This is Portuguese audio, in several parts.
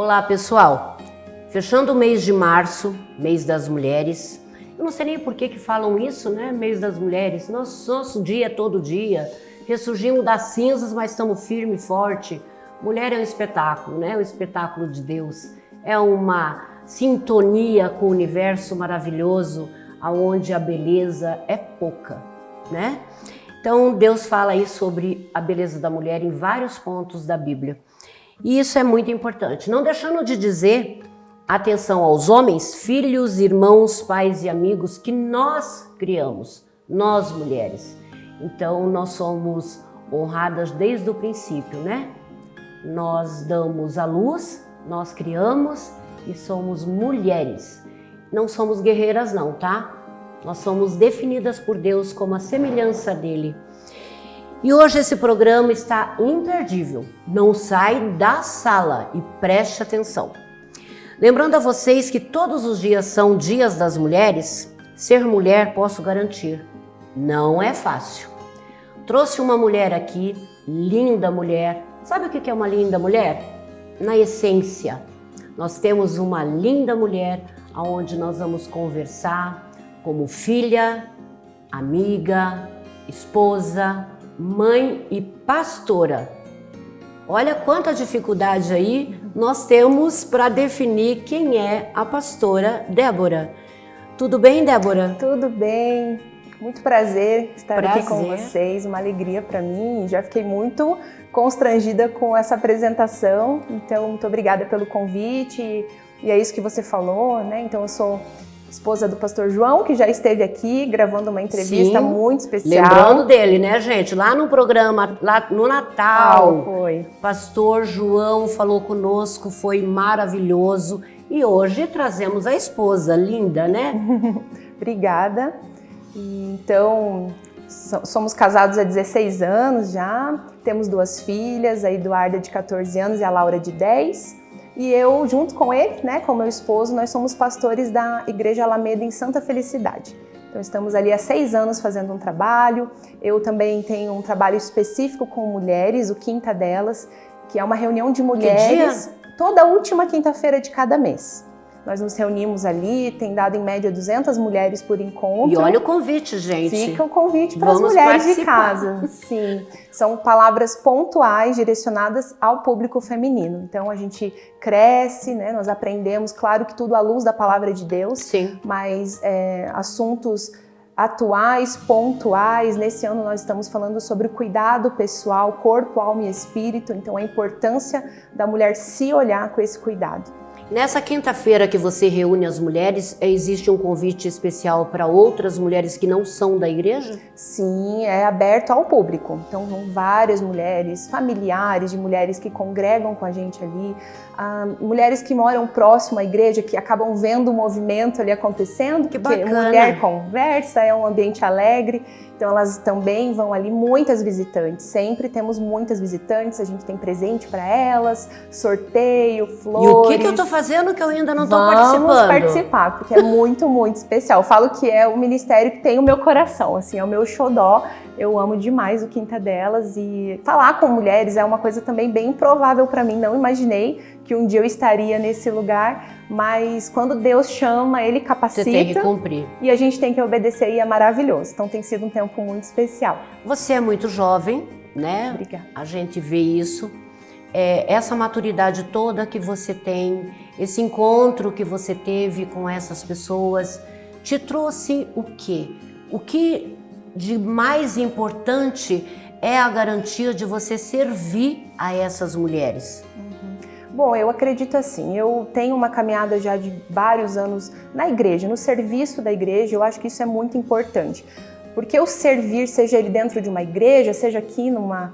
Olá, pessoal! Fechando o mês de março, mês das mulheres. Eu não sei nem por que falam isso, né? Mês das mulheres. Nosso dia é todo dia. Ressurgimos das cinzas, mas estamos firme e forte. Mulher é um espetáculo, né? O espetáculo de Deus. É uma sintonia com o universo maravilhoso, onde a beleza é pouca, né? Então, Deus fala aí sobre a beleza da mulher em vários pontos da Bíblia. E isso é muito importante. Não deixando de dizer, atenção aos homens, filhos, irmãos, pais e amigos que nós criamos, nós mulheres. Então, nós somos honradas desde o princípio, né? Nós damos a luz, nós criamos e somos mulheres. Não somos guerreiras não, tá? Nós somos definidas por Deus como a semelhança dele. E hoje esse programa está imperdível. Não sai da sala e preste atenção. Lembrando a vocês que todos os dias são dias das mulheres, ser mulher posso garantir, não é fácil. Trouxe uma mulher aqui, linda mulher. Sabe o que é uma linda mulher? Na essência, nós temos uma linda mulher onde nós vamos conversar como filha, amiga, esposa, mãe e pastora. Olha quanta dificuldade aí nós temos para definir quem é a pastora Débora. Tudo bem, Débora? Tudo bem. Muito prazer estar aqui com vocês, uma alegria para mim. Já fiquei muito constrangida com essa apresentação, então muito obrigada pelo convite. E é isso que você falou, né? Então eu sou esposa do pastor João, que já esteve aqui gravando uma entrevista muito especial. Lembrando dele, né, gente? Lá no programa, lá no Natal, foi. Pastor João falou conosco, foi maravilhoso. E hoje trazemos a esposa, linda, né? Obrigada. Então, somos casados há 16 anos já, temos 2 filhas, a Eduarda de 14 anos e a Laura de 10. E eu, junto com ele, né, com meu esposo, nós somos pastores da Igreja Alameda em Santa Felicidade. Então estamos ali há 6 anos fazendo um trabalho. Eu também tenho um trabalho específico com mulheres, o Quinta Delas, que é uma reunião de mulheres toda última quinta-feira de cada mês. Nós nos reunimos ali, tem dado em média 200 mulheres por encontro. E olha o convite, gente. Fica o convite para as mulheres participar. De casa. Sim, são palavras pontuais direcionadas ao público feminino. Então a gente cresce, né? Nós aprendemos, claro que tudo à luz da palavra de Deus. Sim. Mas assuntos atuais, pontuais. Nesse ano nós estamos falando sobre o cuidado pessoal, corpo, alma e espírito. Então a importância da mulher se olhar com esse cuidado. Nessa quinta-feira que você reúne as mulheres, existe um convite especial para outras mulheres que não são da igreja? Sim, é aberto ao público. Então vão várias mulheres, familiares de mulheres que congregam com a gente ali, mulheres que moram próximo à igreja, que acabam vendo o movimento ali acontecendo, que porque bacana. Mulher conversa, é um ambiente alegre. Então elas também vão ali, muitas visitantes, sempre temos muitas visitantes, a gente tem presente para elas, sorteio, flores. E o que eu estou fazendo que eu ainda não estou participando? Vamos participar, porque é muito, muito especial. Eu falo que é o ministério que tem o meu coração, assim, é o meu xodó. Eu amo demais o Quinta Delas e falar com mulheres é uma coisa também bem improvável para mim. Não imaginei que um dia eu estaria nesse lugar, mas quando Deus chama, Ele capacita. Você tem que cumprir. E a gente tem que obedecer e é maravilhoso. Então tem sido um tempo muito especial. Você é muito jovem, né? Obrigada. A gente vê isso. Essa maturidade toda que você tem, esse encontro que você teve com essas pessoas, te trouxe o quê? O que de mais importante é a garantia de você servir a essas mulheres? Bom, eu acredito assim, eu tenho uma caminhada já de vários anos na igreja, no serviço da igreja, eu acho que isso é muito importante. Porque o servir, seja ele dentro de uma igreja, seja aqui numa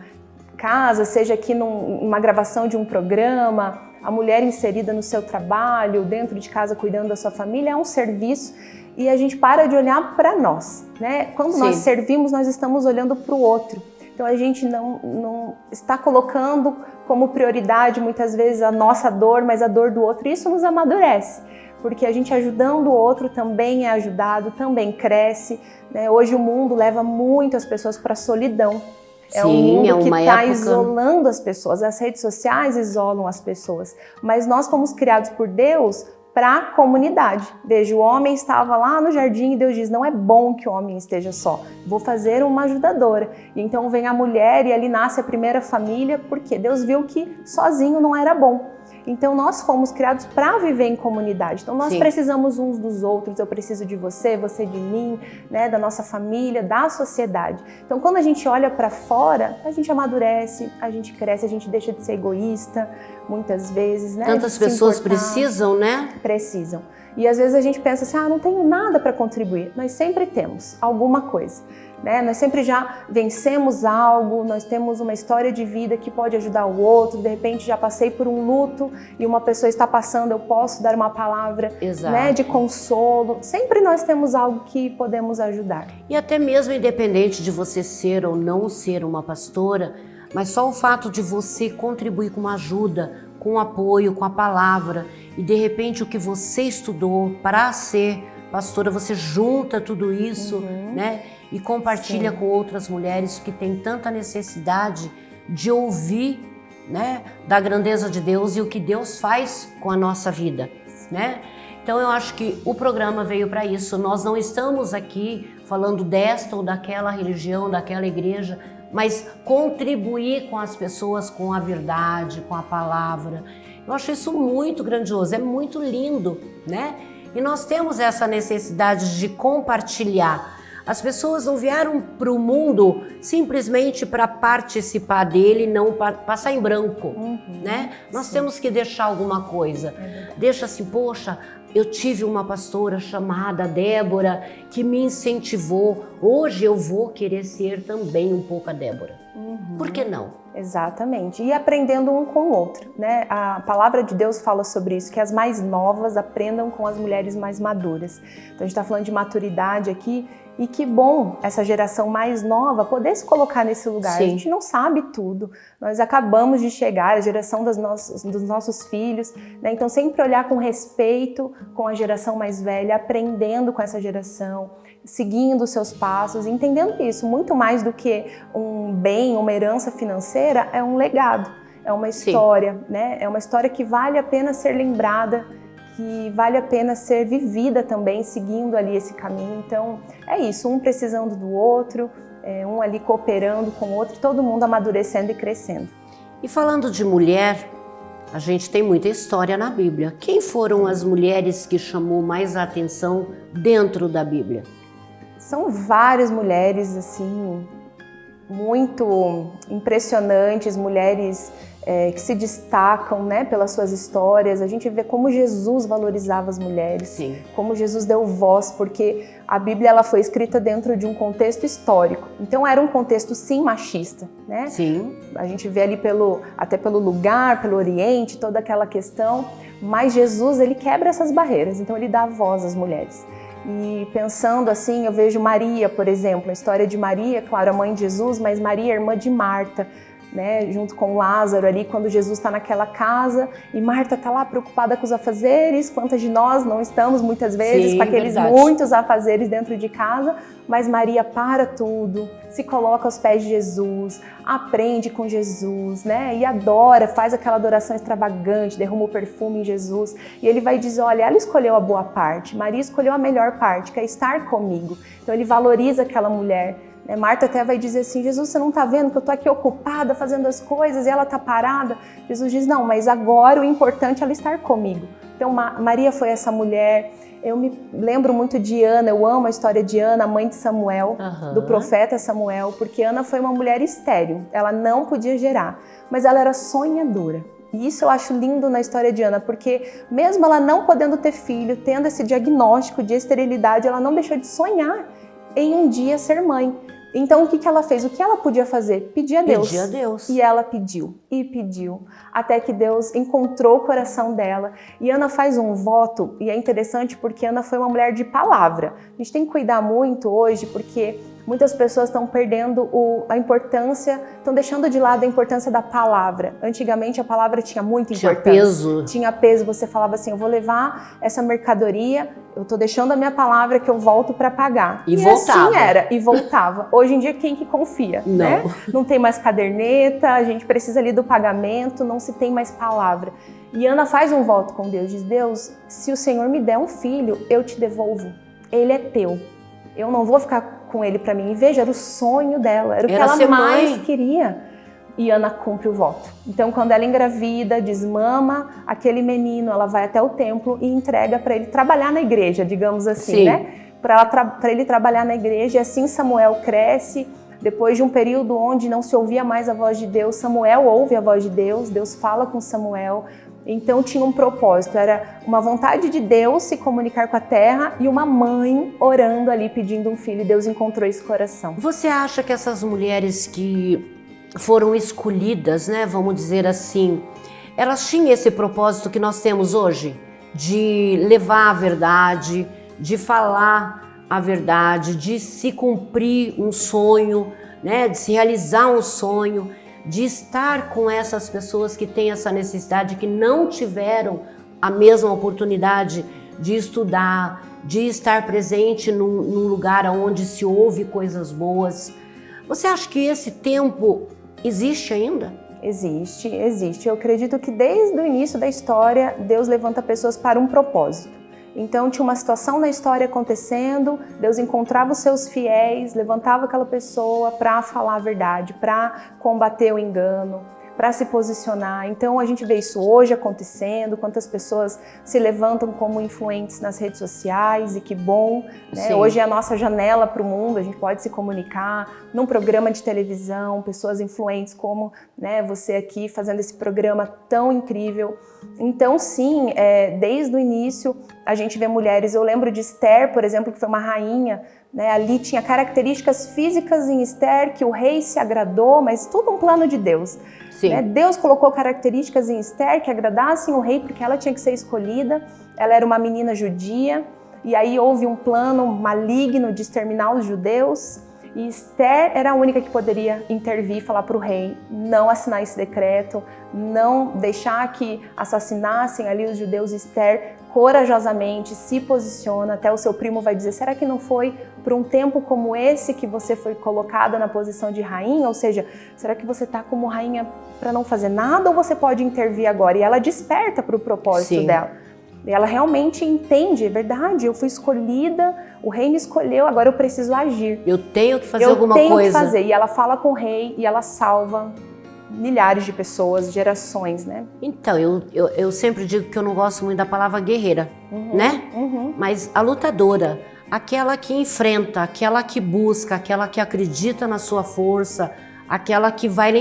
casa, seja aqui numa gravação de um programa, a mulher inserida no seu trabalho, dentro de casa cuidando da sua família, é um serviço e a gente para de olhar para nós, né? Quando nós servimos, nós estamos olhando para o outro. Então a gente não está colocando como prioridade muitas vezes a nossa dor, mas a dor do outro. E isso nos amadurece, porque a gente ajudando o outro também é ajudado, também cresce, né? Hoje o mundo leva muitas pessoas para a solidão. É um mundo que está isolando as pessoas. As redes sociais isolam as pessoas. Mas nós fomos criados por Deus para a comunidade. Veja, o homem estava lá no jardim e Deus diz, não é bom que o homem esteja só, vou fazer uma ajudadora. E então vem a mulher e ali nasce a primeira família, porque Deus viu que sozinho não era bom. Então nós fomos criados para viver em comunidade. Então nós precisamos uns dos outros, eu preciso de você, você de mim, né, da nossa família, da sociedade. Então quando a gente olha para fora, a gente amadurece, a gente cresce, a gente deixa de ser egoísta, muitas vezes, né? Tantas pessoas precisam, né? Precisam. E às vezes a gente pensa assim, não tenho nada para contribuir. Nós sempre temos alguma coisa, né? Nós sempre já vencemos algo, nós temos uma história de vida que pode ajudar o outro. De repente já passei por um luto e uma pessoa está passando, eu posso dar uma palavra, né, de consolo. Sempre nós temos algo que podemos ajudar. E até mesmo independente de você ser ou não ser uma pastora, mas só o fato de você contribuir com uma ajuda, com apoio, com a palavra, e de repente o que você estudou para ser pastora, você junta tudo isso, né? E compartilha com outras mulheres que têm tanta necessidade de ouvir, né, da grandeza de Deus e o que Deus faz com a nossa vida, né? Então eu acho que o programa veio para isso. Nós não estamos aqui falando desta ou daquela religião, daquela igreja, mas contribuir com as pessoas com a verdade, com a palavra. Eu acho isso muito grandioso, é muito lindo, né? E nós temos essa necessidade de compartilhar. As pessoas não vieram para o mundo simplesmente para participar dele, não para passar em branco, né? Nós temos que deixar alguma coisa. Deixa assim, poxa, eu tive uma pastora chamada Débora que me incentivou. Hoje eu vou querer ser também um pouco a Débora. Por que não? Exatamente. E aprendendo um com o outro, né? A palavra de Deus fala sobre isso, que as mais novas aprendam com as mulheres mais maduras. Então a gente está falando de maturidade aqui. E que bom essa geração mais nova poder se colocar nesse lugar. A gente não sabe tudo. Nós acabamos de chegar, a geração dos nossos filhos, né? Então sempre olhar com respeito com a geração mais velha, aprendendo com essa geração, seguindo os seus passos, entendendo que isso, muito mais do que um bem, uma herança financeira, é um legado, é uma história, né? É uma história que vale a pena ser lembrada, que vale a pena ser vivida também, seguindo ali esse caminho. Então, é isso, um precisando do outro, um ali cooperando com o outro, todo mundo amadurecendo e crescendo. E falando de mulher, a gente tem muita história na Bíblia. Quem foram as mulheres que chamou mais a atenção dentro da Bíblia? São várias mulheres, assim, muito impressionantes, mulheres que se destacam, né, pelas suas histórias. A gente vê como Jesus valorizava as mulheres, como Jesus deu voz, porque a Bíblia ela foi escrita dentro de um contexto histórico. Então era um contexto sim machista, né? A gente vê ali até pelo lugar, pelo Oriente, toda aquela questão, mas Jesus ele quebra essas barreiras, então ele dá voz às mulheres. E pensando assim, eu vejo Maria, por exemplo, a história de Maria, claro, a mãe de Jesus, mas Maria, irmã de Marta, né, junto com Lázaro ali, quando Jesus está naquela casa e Marta está lá preocupada com os afazeres, quantas de nós não estamos muitas vezes com aqueles muitos afazeres dentro de casa, mas Maria para tudo, se coloca aos pés de Jesus, aprende com Jesus, né, e adora, faz aquela adoração extravagante, derrama o perfume em Jesus, e ele vai dizer, olha, ela escolheu a boa parte, Maria escolheu a melhor parte, que é estar comigo. Então ele valoriza aquela mulher. Marta até vai dizer assim, Jesus, você não está vendo que eu estou aqui ocupada fazendo as coisas e ela está parada? Jesus diz, não, mas agora o importante é ela estar comigo. Então Maria foi essa mulher. Eu me lembro muito de Ana, eu amo a história de Ana, a mãe de Samuel, do profeta Samuel, porque Ana foi uma mulher estéril, ela não podia gerar, mas ela era sonhadora. E isso eu acho lindo na história de Ana, porque mesmo ela não podendo ter filho, tendo esse diagnóstico de esterilidade, ela não deixou de sonhar em um dia ser mãe. Então o que ela fez? O que ela podia fazer? Pedir a Deus. Pedir a Deus. E ela pediu, até que Deus encontrou o coração dela. E Ana faz um voto, e é interessante porque Ana foi uma mulher de palavra. A gente tem que cuidar muito hoje, porque Muitas pessoas estão perdendo a importância, estão deixando de lado a importância da palavra. Antigamente a palavra tinha muita importância. Tinha peso. Tinha peso, você falava assim, eu vou levar essa mercadoria, eu estou deixando a minha palavra que eu volto para pagar. E voltava. Assim era, e voltava. Hoje em dia quem que confia, Não. né? Não tem mais caderneta, a gente precisa ali do pagamento, não se tem mais palavra. E Ana faz um voto com Deus, diz, Deus, se o Senhor me der um filho, eu te devolvo. Ele é teu. Eu não vou ficar com ele para mim. E veja, era o sonho dela, era o que ela mais queria. E Ana cumpre o voto. Então, quando ela engravida, desmama aquele menino, ela vai até o templo e entrega para ele trabalhar na igreja, digamos assim, Sim. né? Para ele trabalhar na igreja. E assim Samuel cresce. Depois de um período onde não se ouvia mais a voz de Deus, Samuel ouve a voz de Deus, Deus fala com Samuel. Então tinha um propósito, era uma vontade de Deus se comunicar com a terra e uma mãe orando ali pedindo um filho, e Deus encontrou esse coração. Você acha que essas mulheres que foram escolhidas, né, vamos dizer assim, elas tinham esse propósito que nós temos hoje? De levar a verdade, de falar a verdade, de se cumprir um sonho, né, de se realizar um sonho, de estar com essas pessoas que têm essa necessidade, que não tiveram a mesma oportunidade de estudar, de estar presente num lugar onde se ouve coisas boas. Você acha que esse tempo existe ainda? Existe, existe. Eu acredito que desde o início da história, Deus levanta pessoas para um propósito. Então tinha uma situação na história acontecendo, Deus encontrava os seus fiéis, levantava aquela pessoa para falar a verdade, para combater o engano, para se posicionar. Então a gente vê isso hoje acontecendo, quantas pessoas se levantam como influentes nas redes sociais, e que bom, né? Hoje é a nossa janela para o mundo, a gente pode se comunicar num programa de televisão, pessoas influentes como, né, você aqui fazendo esse programa tão incrível. Então sim, desde o início a gente vê mulheres, eu lembro de Esther, por exemplo, que foi uma rainha, né? Ali tinha características físicas em Esther que o rei se agradou, mas tudo um plano de Deus. Né? Deus colocou características em Esther que agradassem o rei, porque ela tinha que ser escolhida, ela era uma menina judia, e aí houve um plano maligno de exterminar os judeus, e Esther era a única que poderia intervir e falar para o rei não assinar esse decreto, não deixar que assassinassem ali os judeus. Esther corajosamente se posiciona, até o seu primo vai dizer, será que não foi por um tempo como esse que você foi colocada na posição de rainha? Ou seja, será que você está como rainha para não fazer nada ou você pode intervir agora? E ela desperta para o propósito dela. E ela realmente entende, é verdade, eu fui escolhida, o rei me escolheu, agora eu preciso agir. Eu tenho que fazer alguma coisa. Eu tenho que fazer. E ela fala com o rei e ela salva milhares de pessoas, gerações, né? Então, eu sempre digo que eu não gosto muito da palavra guerreira, né? Mas a lutadora, aquela que enfrenta, aquela que busca, aquela que acredita na sua força, aquela que vai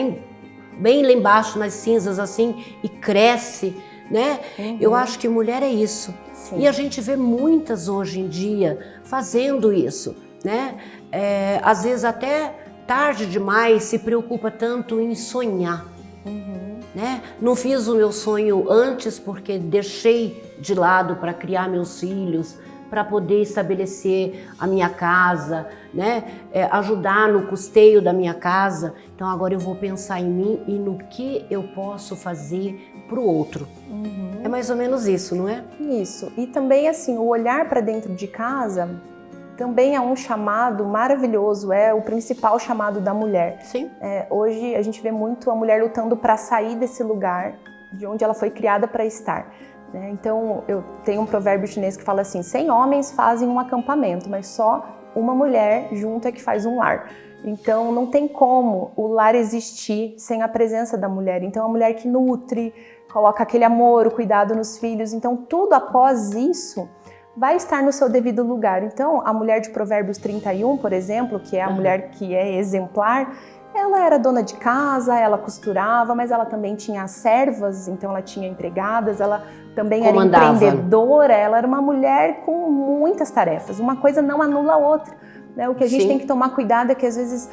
bem lá embaixo nas cinzas assim e cresce, né? Eu acho que mulher é isso. Sim. E a gente vê muitas hoje em dia fazendo isso, né? Às vezes até tarde demais se preocupa tanto em sonhar, né? Não fiz o meu sonho antes porque deixei de lado para criar meus filhos, para poder estabelecer a minha casa, né? Ajudar no custeio da minha casa. Então agora eu vou pensar em mim e no que eu posso fazer para o outro. É mais ou menos isso, não é? Isso. E também assim, o olhar para dentro de casa também é um chamado maravilhoso, é o principal chamado da mulher. Sim. Hoje a gente vê muito a mulher lutando para sair desse lugar de onde ela foi criada para estar. Então, eu tenho um provérbio chinês que fala assim, 100 homens fazem um acampamento, mas só uma mulher junto é que faz um lar. Então, não tem como o lar existir sem a presença da mulher. Então, a mulher que nutre, coloca aquele amor, o cuidado nos filhos. Então, tudo após isso vai estar no seu devido lugar. Então, a mulher de Provérbios 31, por exemplo, que é a mulher que é exemplar, ela era dona de casa, ela costurava, mas ela também tinha servas, então ela tinha empregadas, ela também era empreendedora, ela era uma mulher com muitas tarefas, uma coisa não anula a outra. Né? O que a gente tem que tomar cuidado é que às vezes,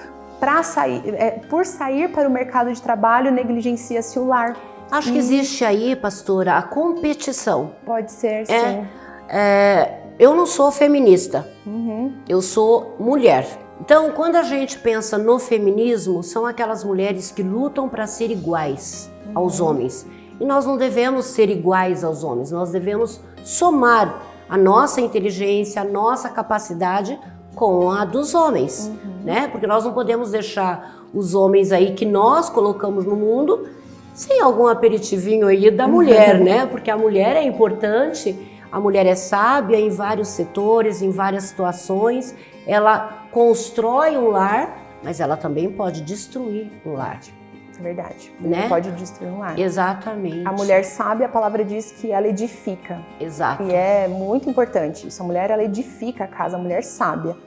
por sair para o mercado de trabalho, negligencia-se o lar. Acho que existe aí, pastora, a competição. Pode ser, sim. Eu não sou feminista, eu sou mulher. Então, quando a gente pensa no feminismo, são aquelas mulheres que lutam para ser iguais aos homens. E nós não devemos ser iguais aos homens, nós devemos somar a nossa inteligência, a nossa capacidade com a dos homens, né? Porque nós não podemos deixar os homens aí que nós colocamos no mundo sem algum aperitivinho aí da mulher, né? Porque a mulher é importante, a mulher é sábia em vários setores, em várias situações. Ela constrói um lar, mas ela também pode destruir um lar. Verdade. Né? Pode destruir um lar. Exatamente. A mulher sábia, a palavra diz que ela edifica. Exato. E é muito importante isso. A mulher, ela edifica a casa, a mulher sábia.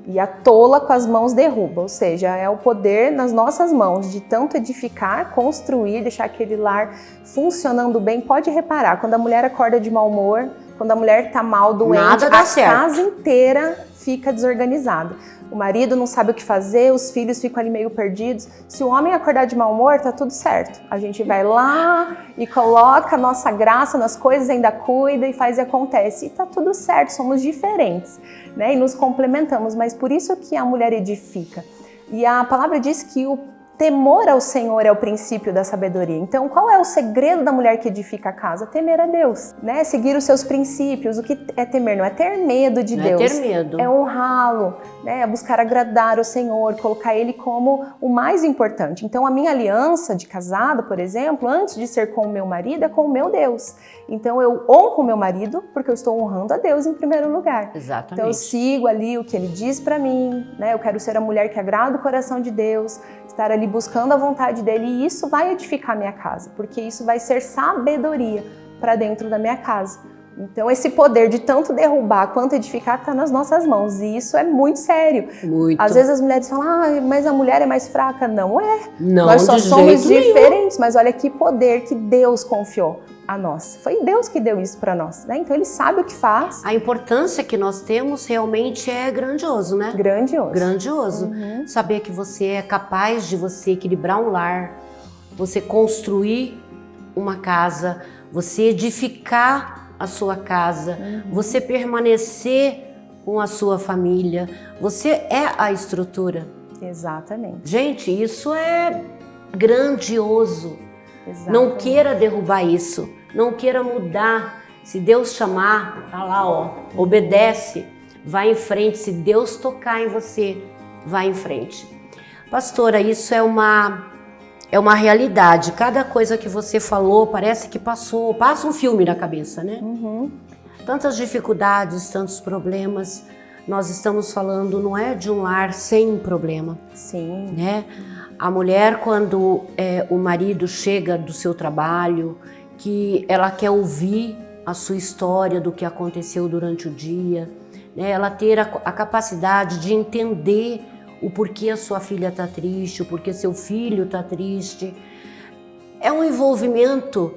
E a tola com as mãos derruba, ou seja, é o poder nas nossas mãos de tanto edificar, construir, deixar aquele lar funcionando bem. Pode reparar, quando a mulher acorda de mau humor, quando a mulher tá mal, doente, Nada dá a certo. casa inteira fica desorganizada. O marido não sabe o que fazer, os filhos ficam ali meio perdidos. Se o homem acordar de mau humor, tá tudo certo. A gente vai lá e coloca a nossa graça nas coisas, ainda cuida e faz e acontece. E tá tudo certo, somos diferentes, né? E nos complementamos, mas por isso que a mulher edifica. E a palavra diz que o temor ao Senhor é o princípio da sabedoria. Então, qual é o segredo da mulher que edifica a casa? Temer a Deus, né? Seguir os seus princípios. O que é temer? Não é ter medo de Deus. Não é ter medo. É honrá-lo, né? É buscar agradar o Senhor, colocar Ele como o mais importante. Então, a minha aliança de casado, por exemplo, antes de ser com o meu marido, é com o meu Deus. Então, eu honro o meu marido porque eu estou honrando a Deus em primeiro lugar. Exatamente. Então, eu sigo ali o que Ele diz para mim, né? Eu quero ser a mulher que agrada o coração de Deus, estar ali buscando a vontade dele, e isso vai edificar a minha casa, porque isso vai ser sabedoria para dentro da minha casa. Então esse poder de tanto derrubar quanto edificar está nas nossas mãos, e isso é muito sério. Muito. Às vezes as mulheres falam, mas a mulher é mais fraca. Não é. Não, nós só de somos jeito diferentes, mas olha que poder que Deus confiou a nós. Foi Deus que deu isso para nós, né? Então Ele sabe o que faz. A importância que nós temos realmente é grandioso, né? Grandioso. Grandioso. Saber que você é capaz de você equilibrar um lar, você construir uma casa, você edificar a sua casa, você permanecer com a sua família, você é a estrutura. Exatamente. Gente, isso é grandioso. Exatamente. Não queira derrubar isso, não queira mudar. Se Deus chamar, tá lá, ó, obedece, vai em frente. Se Deus tocar em você, vai em frente. Pastora, isso é uma realidade. Cada coisa que você falou parece que passa um filme na cabeça, né? Tantas dificuldades, tantos problemas. Nós estamos falando, não é de um lar sem problema. Sim. Né? A mulher, quando o marido chega do seu trabalho, que ela quer ouvir a sua história do que aconteceu durante o dia, né? Ela ter a capacidade de entender o porquê a sua filha está triste, o porquê seu filho está triste. É um envolvimento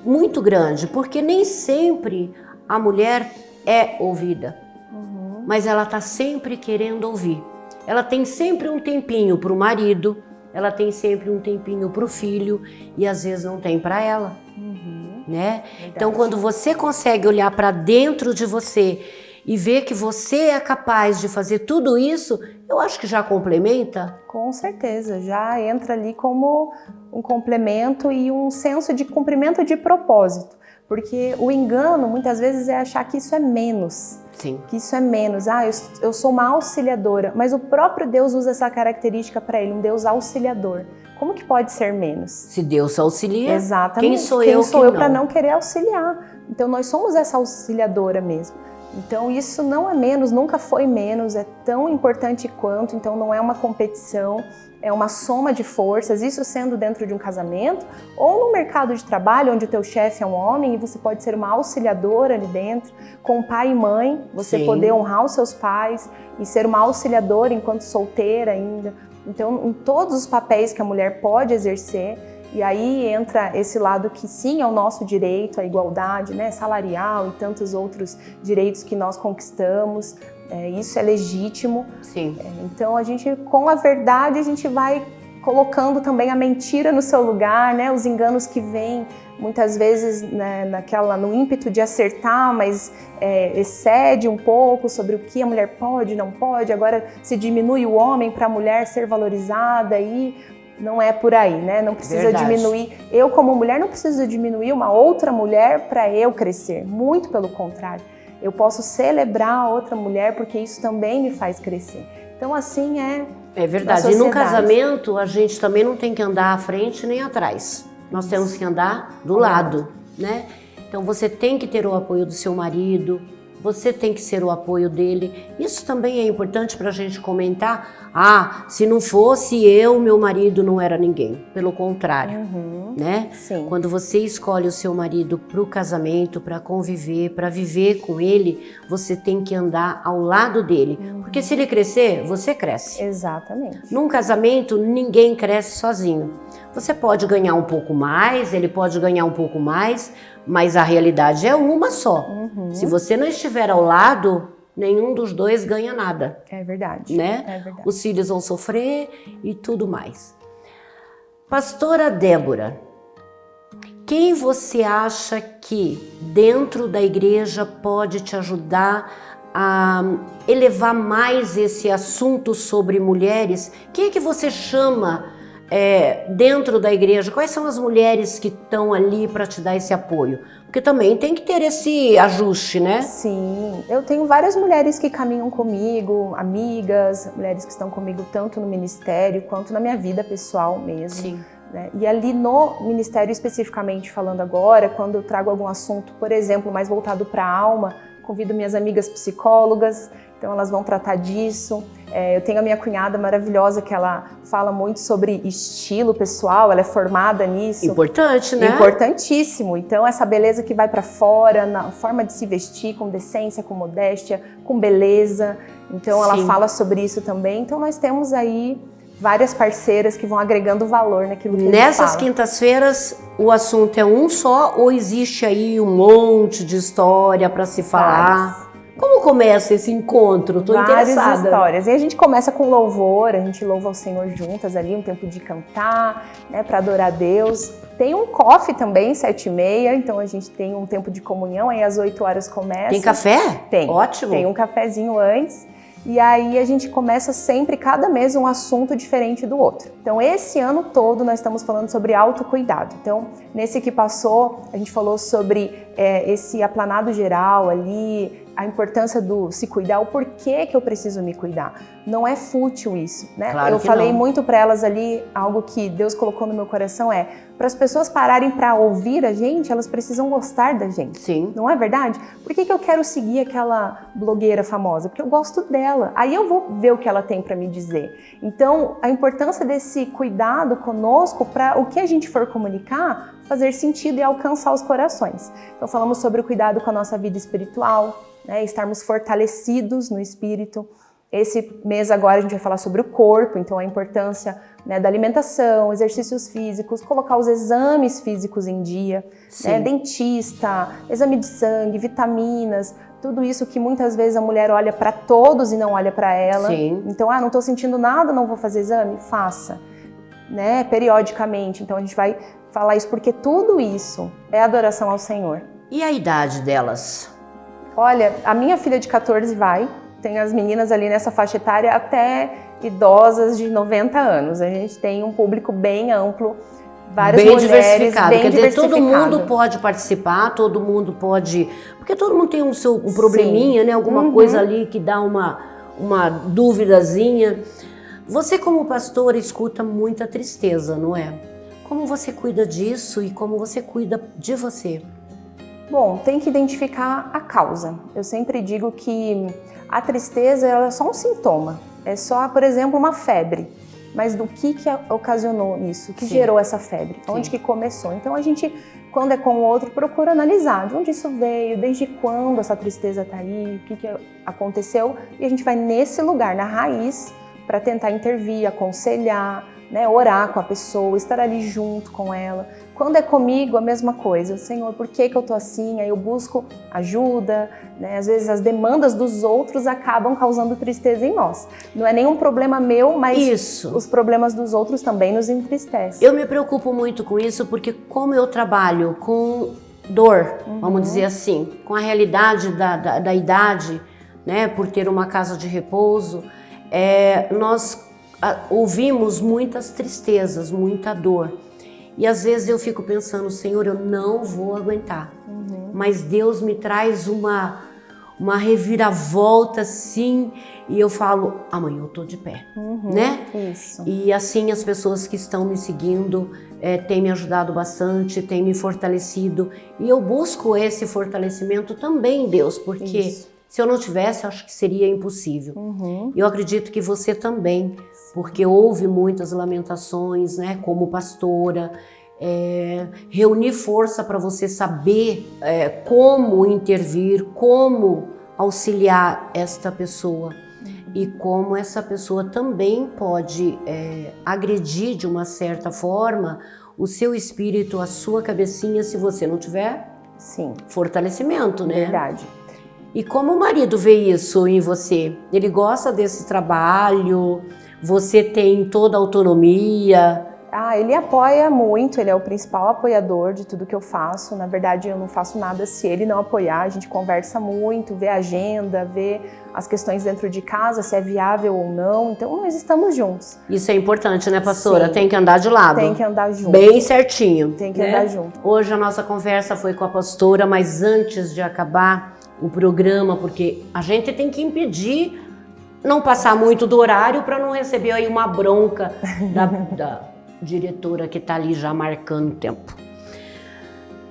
muito grande, porque nem sempre a mulher é ouvida, mas ela está sempre querendo ouvir. Ela tem sempre um tempinho para o marido, ela tem sempre um tempinho para o filho, e às vezes não tem para ela. Né? Então, quando você consegue olhar para dentro de você e ver que você é capaz de fazer tudo isso, eu acho que já complementa. Com certeza, já entra ali como um complemento e um senso de cumprimento de propósito. Porque o engano, muitas vezes, é achar que isso é menos. Sim. Que isso é menos. Eu sou uma auxiliadora. Mas o próprio Deus usa essa característica para Ele, um Deus auxiliador. Como que pode ser menos? Se Deus auxilia, exatamente. Quem sou eu para não querer auxiliar? Então, nós somos essa auxiliadora mesmo. Então, isso não é menos, nunca foi menos, é tão importante quanto. Então, não é uma competição, é uma soma de forças, isso sendo dentro de um casamento ou no mercado de trabalho, onde o teu chefe é um homem e você pode ser uma auxiliadora ali dentro, com pai e mãe, você Sim. poder honrar os seus pais e ser uma auxiliadora enquanto solteira ainda. Então, em todos os papéis que a mulher pode exercer, e aí entra esse lado que sim é o nosso direito, a igualdade, né, salarial e tantos outros direitos que nós conquistamos, isso é legítimo. Sim. Então a gente, com a verdade, a gente vai colocando também a mentira no seu lugar, né? Os enganos que vêm muitas vezes, né, no ímpeto de acertar, mas excede um pouco sobre o que a mulher pode, não pode. Agora se diminui o homem para a mulher ser valorizada e não é por aí, né? Não precisa diminuir. Eu como mulher não preciso diminuir uma outra mulher para eu crescer. Muito pelo contrário. Eu posso celebrar a outra mulher porque isso também me faz crescer. Então assim É verdade. E no casamento a gente também não tem que andar à frente nem atrás. Nós temos que andar do lado, né? Então você tem que ter o apoio do seu marido, você tem que ser o apoio dele. Isso também é importante para a gente comentar. Ah, se não fosse eu, meu marido não era ninguém. Pelo contrário, né? Sim. Quando você escolhe o seu marido para o casamento, para conviver, para viver com ele, você tem que andar ao lado dele. Porque se ele crescer, você cresce. Exatamente. Num casamento, ninguém cresce sozinho. Você pode ganhar um pouco mais, ele pode ganhar um pouco mais, mas a realidade é uma só. Se você não estiver ao lado, nenhum dos dois ganha nada. É verdade. Né? É verdade. Os filhos vão sofrer e tudo mais. Pastora Débora, quem você acha que dentro da igreja pode te ajudar a elevar mais esse assunto sobre mulheres? Quem é que você chama dentro da igreja? Quais são as mulheres que estão ali para te dar esse apoio? Porque também tem que ter esse ajuste, né? Sim, eu tenho várias mulheres que caminham comigo, amigas, mulheres que estão comigo tanto no ministério quanto na minha vida pessoal mesmo. Sim. Né? E ali no ministério especificamente falando agora, quando eu trago algum assunto, por exemplo, mais voltado para a alma, convido minhas amigas psicólogas, então elas vão tratar disso. Eu tenho a minha cunhada maravilhosa que ela fala muito sobre estilo pessoal, ela é formada nisso. Importante, né? Importantíssimo. Então essa beleza que vai para fora, na forma de se vestir, com decência, com modéstia, com beleza. Então ela fala sobre isso também. Então nós temos aí várias parceiras que vão agregando valor naquilo que a gente fala. Nessas quintas-feiras o assunto é um só ou existe aí um monte de história para se falar? Como começa esse encontro? Tô interessada. Várias histórias. E a gente começa com louvor, a gente louva o Senhor juntas ali, um tempo de cantar, né, para adorar a Deus. Tem um coffee também, 7h30, então a gente tem um tempo de comunhão, aí às 8 horas começa. Tem café? Tem. Ótimo. Tem um cafezinho antes. E aí a gente começa sempre, cada mês, um assunto diferente do outro. Então esse ano todo nós estamos falando sobre autocuidado. Então nesse que passou, a gente falou sobre esse aplanado geral ali, a importância do se cuidar, o porquê que eu preciso me cuidar. Não é fútil isso, né? Claro eu que falei não. muito para elas ali, algo que Deus colocou no meu coração para as pessoas pararem para ouvir a gente, elas precisam gostar da gente. Sim. Não é verdade? Por que eu quero seguir aquela blogueira famosa? Porque eu gosto dela. Aí eu vou ver o que ela tem para me dizer. Então, a importância desse cuidado conosco para o que a gente for comunicar fazer sentido e alcançar os corações. Então, falamos sobre o cuidado com a nossa vida espiritual, né? Estarmos fortalecidos no espírito. Esse mês agora a gente vai falar sobre o corpo, então a importância, né, da alimentação, exercícios físicos, colocar os exames físicos em dia, né, dentista, exame de sangue, vitaminas, tudo isso que muitas vezes a mulher olha para todos e não olha para ela. Sim. Então, não estou sentindo nada, não vou fazer exame? Faça, né, periodicamente. Então a gente vai falar isso porque tudo isso é adoração ao Senhor. E a idade delas? Olha, a minha filha de 14 vai, tem as meninas ali nessa faixa etária até idosas de 90 anos. A gente tem um público bem amplo, várias mulheres, diversificado. bem Quer diversificado. dizer, todo mundo pode participar, todo mundo pode... Porque todo mundo tem um probleminha, né? Alguma coisa ali que dá uma duvidazinha. Você como pastora escuta muita tristeza, não é? Como você cuida disso e como você cuida de você? Bom, tem que identificar a causa. Eu sempre digo que a tristeza ela é só um sintoma. É só, por exemplo, uma febre. Mas do que ocasionou isso? O que gerou essa febre? Onde que começou? Então a gente, quando é com o outro, procura analisar de onde isso veio, desde quando essa tristeza está aí, o que aconteceu. E a gente vai nesse lugar, na raiz, para tentar intervir, aconselhar, né, orar com a pessoa, estar ali junto com ela. Quando é comigo, a mesma coisa. Senhor, por que eu tô assim? Aí eu busco ajuda, né? Às vezes as demandas dos outros acabam causando tristeza em nós. Não é nenhum problema meu, mas os problemas dos outros também nos entristecem. Eu me preocupo muito com isso porque como eu trabalho com dor, vamos dizer assim, com a realidade da idade, né, por ter uma casa de repouso, nós ouvimos muitas tristezas, muita dor. E às vezes eu fico pensando, Senhor, eu não vou aguentar. Mas Deus me traz uma reviravolta assim, e eu falo, amanhã eu tô de pé, né? Isso. E assim as pessoas que estão me seguindo têm me ajudado bastante, têm me fortalecido. E eu busco esse fortalecimento também em Deus, porque se eu não tivesse, eu acho que seria impossível. E eu acredito que você também, porque houve muitas lamentações, né, como pastora, reunir força para você saber como intervir, como auxiliar esta pessoa e como essa pessoa também pode agredir de uma certa forma o seu espírito, a sua cabecinha, se você não tiver fortalecimento, né? Verdade. E como o marido vê isso em você? Ele gosta desse trabalho? Você tem toda a autonomia? Ele apoia muito, ele é o principal apoiador de tudo que eu faço. Na verdade, eu não faço nada se ele não apoiar. A gente conversa muito, vê a agenda, vê as questões dentro de casa, se é viável ou não. Então, nós estamos juntos. Isso é importante, né, pastora? Sim. Tem que andar de lado. Tem que andar junto. Bem certinho. Tem que andar junto. Hoje a nossa conversa foi com a pastora, mas antes de acabar o programa, porque a gente tem que impedir não passar muito do horário para não receber aí uma bronca da diretora que está ali já marcando o tempo.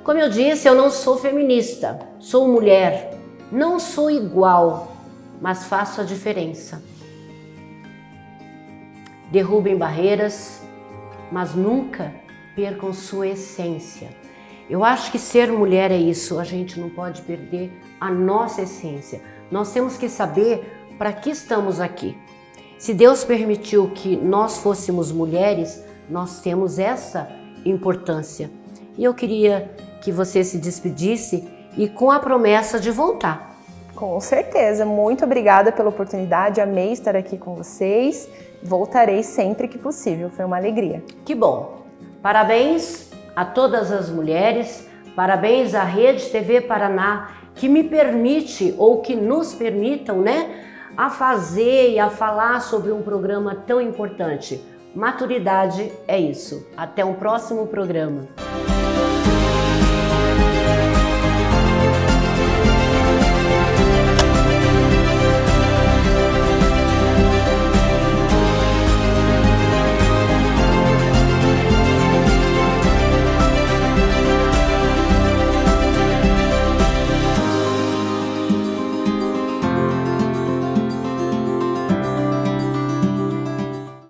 Como eu disse, eu não sou feminista, sou mulher, não sou igual, mas faço a diferença. Derrubem barreiras, mas nunca percam sua essência. Eu acho que ser mulher é isso, a gente não pode perder a nossa essência. Nós temos que saber para que estamos aqui. Se Deus permitiu que nós fôssemos mulheres, nós temos essa importância. E eu queria que você se despedisse e com a promessa de voltar. Com certeza, muito obrigada pela oportunidade, amei estar aqui com vocês. Voltarei sempre que possível, foi uma alegria. Que bom! Parabéns a todas as mulheres, parabéns à Rede TV Paraná, que me permite, ou que nos permitam, né, a fazer e a falar sobre um programa tão importante. Maturidade é isso. Até um próximo programa.